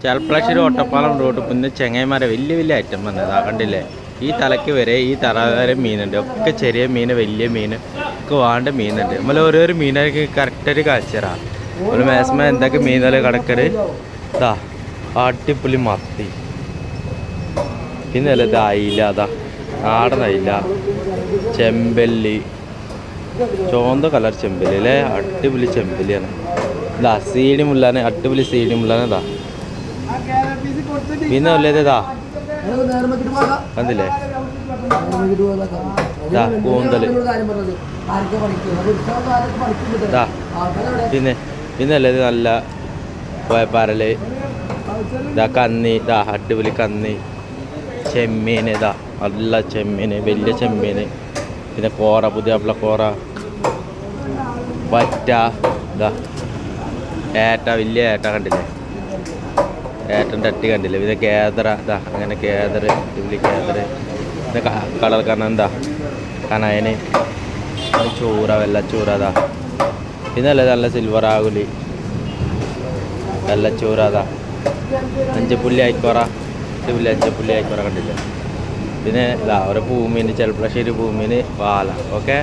Cherpulassery ഒട്ടപ്പാലം road പിന്നെ ചെങ്ങൈമാരെ വലിയ വലിയ ഐറ്റം വന്നതാ കണ്ടില്ലേ. ഈ തലയ്ക്ക് വരെ ഈ തറ വരെ മീനുണ്ട്. ഒക്കെ ചെറിയ മീൻ വലിയ മീൻ ഒക്കെ വേണ്ട മീനുണ്ട്. നമ്മൾ ഓരോരോ മീനൊക്കെ കറക്റ്റായിട്ട് കാഴ്ചറാ. ഒരു മാക്സിമം എന്തൊക്കെ മീനുകൾ കിടക്കര് ഇതാ അടിപൊളി മത്തി. പിന്നെ അല്ല ഇത് അയില, അതാ നാടൻ അയില, ചെമ്പല്ലി, ചുവന്ന കളർ ചെമ്പല്ലി അല്ലേ, അടിപൊളി ചെമ്പല്ലിയാണ്. ഇതാ സീഡി മുള്ളാണ്, അടിപൊളി സീഡി മുള്ളാണ്. ഇതാ പിന്നെ ഉള്ളത് ഇതാ കണ്ടില്ലേ, ഇതാ കൂന്തല്. ഇതാ പിന്നെ ഉള്ളത് നല്ല പരല്, ഇതാ കന്നി, ഇതാ അടിപൊളി കന്നി, ചെമ്മീൻ, ഇതാ നല്ല ചെമ്മീൻ, വലിയ ചെമ്മീൻ. പിന്നെ കോറ, പുതിയ കോറ, വറ്റ, ഇതാ ഏട്ട, വലിയ ഏട്ട കണ്ടില്ലേ, ഏട്ടൻ്റെ അട്ടി കണ്ടില്ലേ. പിന്നെ കേദറ, ഇതാ അങ്ങനെ കേദർ, വലിയ കേദർ. പിന്നെ കളർ കണ്ണ, എന്താ കണയന്, ചൂറ, വെള്ളച്ചൂറ. അതാ പിന്നെ അല്ലേ നല്ല സിൽവർ ആകുലി, വെള്ളച്ചൂറ. അതാ അഞ്ചപ്പുള്ളി ആയിക്കോറ, അഞ്ചപ്പുള്ളി ആയിക്കോറ കണ്ടില്ലേ. പിന്നെ ഇതാ ഒരു പൂമീൻ, ചെർപ്പളശ്ശേരി പൂമീൻ, വാല. ഓക്കെ.